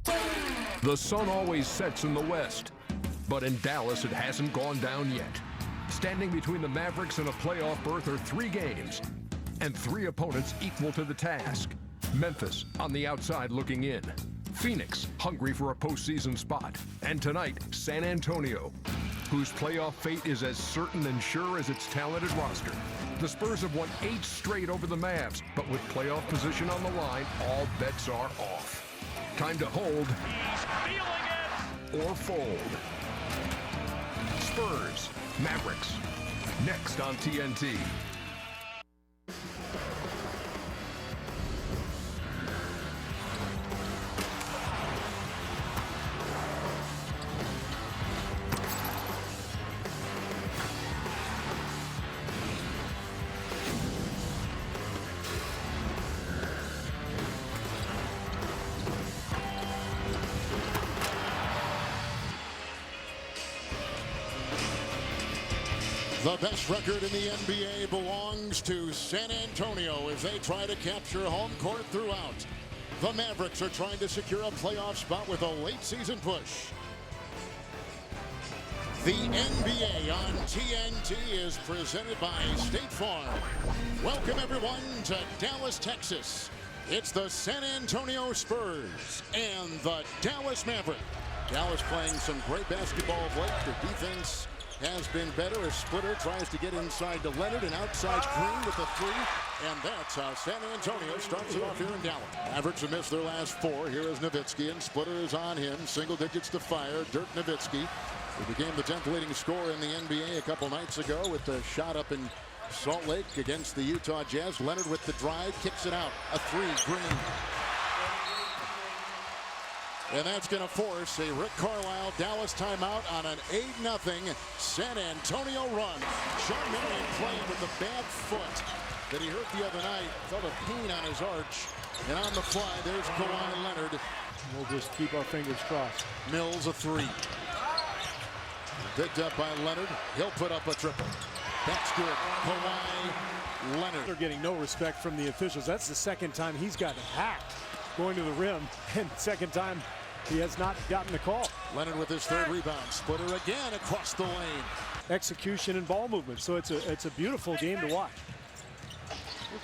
The sun always sets in the west, but in Dallas it hasn't gone down yet. Standing between the Mavericks and a playoff berth are 3 games, and 3 opponents equal to the task. Memphis on the outside looking in. Phoenix hungry for a postseason spot. And tonight, San Antonio, whose playoff fate is as certain and sure as its talented roster. The Spurs have won 8 straight over the Mavs, but with playoff position on the line, all bets are off. Time to hold. He's feeling it. Or fold. Spurs, Mavericks, next on TNT. The best record in the NBA belongs to San Antonio as they try to capture home court throughout. The Mavericks are trying to secure a playoff spot with a late season push. The NBA on TNT is presented by State Farm. Welcome everyone to Dallas, Texas. It's the San Antonio Spurs and the Dallas Mavericks. Dallas playing some great basketball of late. Their defense has been better as Splitter tries to get inside to Leonard and outside Green with a 3. And that's how San Antonio starts it off here in Dallas. Mavericks have missed their last 4. Here is Nowitzki, and Splitter is on him. Single digits to fire. Dirk Nowitzki, who became the 10th leading scorer in the NBA a couple nights ago with the shot up in Salt Lake against the Utah Jazz. Leonard with the drive, kicks it out. A 3, Green. And that's going to force a Rick Carlisle Dallas timeout on an 8-0 San Antonio run. Sean Marion playing with a bad foot that he hurt the other night. Felt a pain on his arch. And on the fly, there's Kawhi Leonard. We'll just keep our fingers crossed. Mills a 3. Picked up by Leonard. He'll put up a triple. That's good. Kawhi Leonard. They're getting no respect from the officials. That's the second time he's gotten hacked going to the rim. And second time he has not gotten the call. Leonard with his 3rd rebound. Splitter again across the lane. Execution and ball movement. So it's a beautiful game to watch.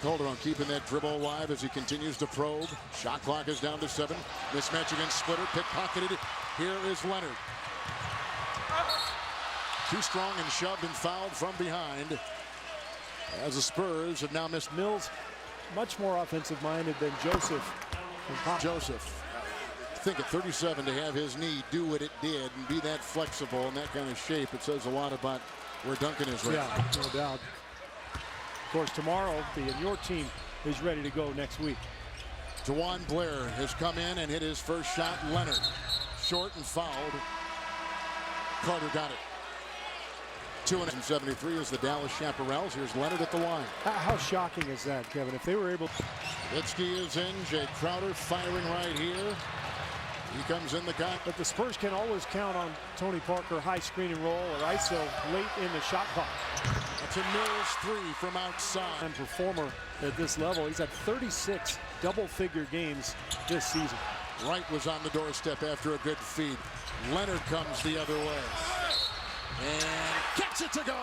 Calder on keeping that dribble alive as he continues to probe. Shot clock is down to 7. Mismatch against Splitter. Pickpocketed. Here is Leonard. Too strong and shoved and fouled from behind. As the Spurs have now missed. Mills much more offensive minded than Joseph. Joseph, I think at 37 to have his knee do what it did and be that flexible in that kind of shape, it says a lot about where Duncan is right now. Yeah, no doubt. Of course, tomorrow, your team is ready to go next week. DeJuan Blair has come in and hit his first shot. Leonard, short and fouled. Carter got it. 273 is the Dallas Chaparrals. Here's Leonard at the line. How shocking is that, Kevin? If they were able. Nowitzki is in. Jay Crowder firing right here. He comes in the guy. But the Spurs can always count on Tony Parker high screen and roll or ISO late in the shot clock. That's a Mills 3 from outside. And performer at this level. He's had 36 double-figure games this season. Wright was on the doorstep after a good feed. Leonard comes the other way. And gets it to go.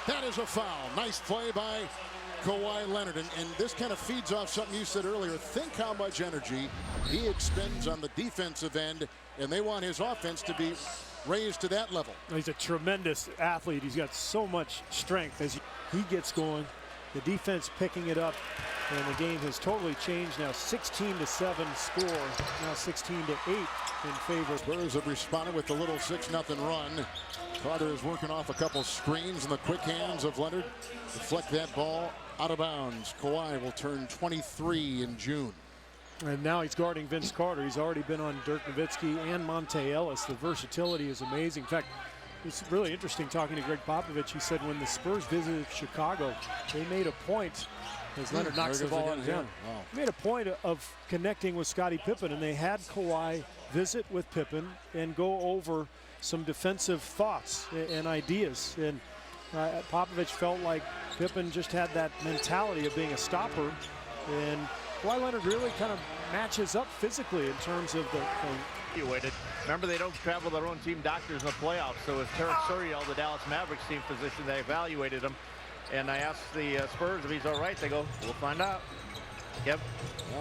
That is a foul. Nice play by Kawhi Leonard. And this kind of feeds off something you said earlier. Think how much energy he expends on the defensive end, and they want his offense to be raised to that level. He's a tremendous athlete. He's got so much strength as he gets going. The defense picking it up, and the game has totally changed now. 16-7 score, now 16-8 in favor. Spurs have responded with the little 6-0 run. Carter is working off a couple screens, and the quick hands of Leonard deflect that ball out of bounds. Kawhi will turn 23 in June. And now he's guarding Vince Carter. He's already been on Dirk Nowitzki and Monte Ellis. The versatility is amazing. In fact, it's really interesting talking to Greg Popovich. He said when the Spurs visited Chicago, they made a point, as Leonard knocks the ball out of him. Wow. They made a point of connecting with Scottie Pippen, and they had Kawhi visit with Pippen and go over some defensive thoughts and ideas. And Popovich felt like Pippen just had that mentality of being a stopper, and Kawhi Leonard really kind of matches up physically in terms of the Remember, they don't travel their own team doctors in the playoffs. So as Tarek Suriel, the Dallas Mavericks team physician, they evaluated him. And I asked the Spurs if he's all right. They go, we'll find out. Yep.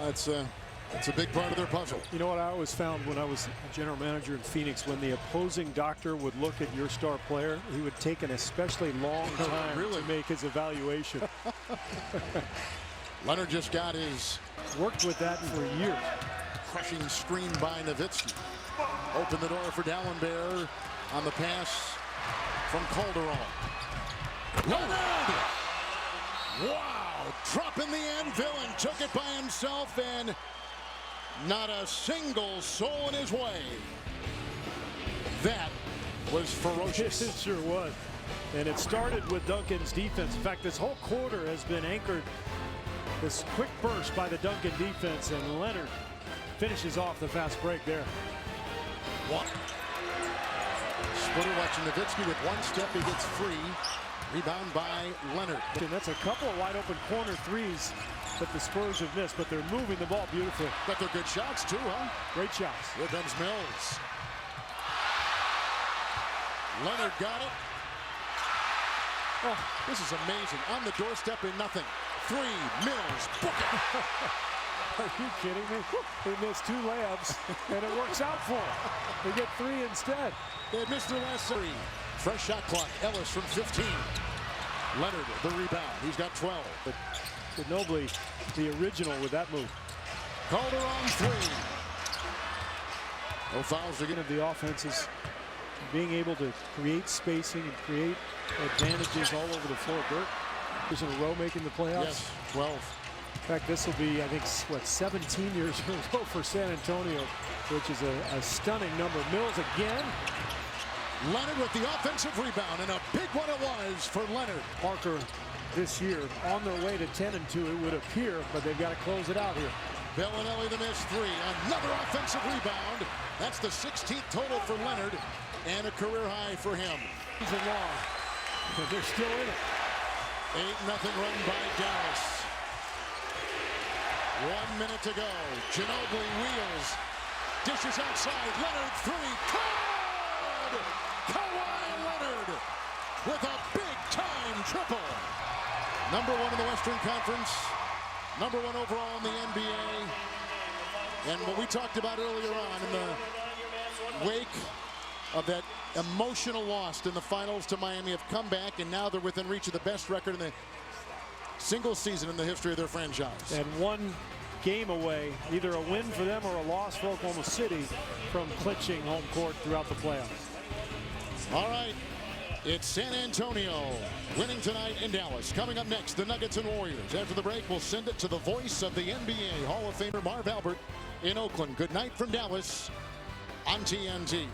It's a big part of their puzzle. You know what I always found when I was a general manager in Phoenix, when the opposing doctor would look at your star player, he would take an especially long time to make his evaluation. Leonard just got his worked with that for years. Crushing screen by Nowitzki. Open the door for Dallenberg on the pass from Calderon. Leonard! Wow! Dropping the anvil and took it by himself, and not a single soul in his way. That was ferocious. It sure was. And it started with Duncan's defense. In fact, this whole quarter has been anchored. This quick burst by the Duncan defense, and Leonard finishes off the fast break there. One. Splitter watching Nowitzki with one step. He gets free. Rebound by Leonard. And that's a couple of wide open corner threes that the Spurs have missed, but they're moving the ball beautifully. But they're good shots too, huh? Great shots. Here comes Mills. Leonard got it. Oh, this is amazing. On the doorstep in nothing. Three, Mills, book it. Are you kidding me? They missed 2 layups, and it works out for them. They get 3 instead. They missed their last 3. Fresh shot clock. Ellis from 15. Leonard, the rebound. He's got 12. But Ginobili, the original with that move. Calderon 3. No fouls again. Of the offense is being able to create spacing and create advantages all over the floor. Dirk is in a row making the playoffs. Yes, 12. In fact, this will be, I think, what, 17 years in a row for San Antonio, which is a stunning number. Mills again. Leonard with the offensive rebound, and a big one it was for Leonard. Parker this year on their way to 10-2, it would appear, but they've got to close it out here. Bellinelli the missed 3. Another offensive rebound. That's the 16th total for Leonard, and a career high for him. He's long, but they're still in it. 8-0 run by Dallas. 1 minute to go. Ginobili wheels. Dishes outside. Leonard 3. Good! Kawhi Leonard with a big-time triple. Number 1 in the Western Conference. Number 1 overall in the NBA. And what we talked about earlier on, in the wake of that emotional loss in the finals to Miami, have come back, and now they're within reach of the best record in the single season in the history of their franchise. And 1 game away, either a win for them or a loss for Oklahoma City, from clinching home court throughout the playoffs. All right, it's San Antonio winning tonight in Dallas. Coming up next, the Nuggets and Warriors. After the break, we'll send it to the voice of the NBA, Hall of Famer Marv Albert in Oakland. Good night from Dallas on TNT.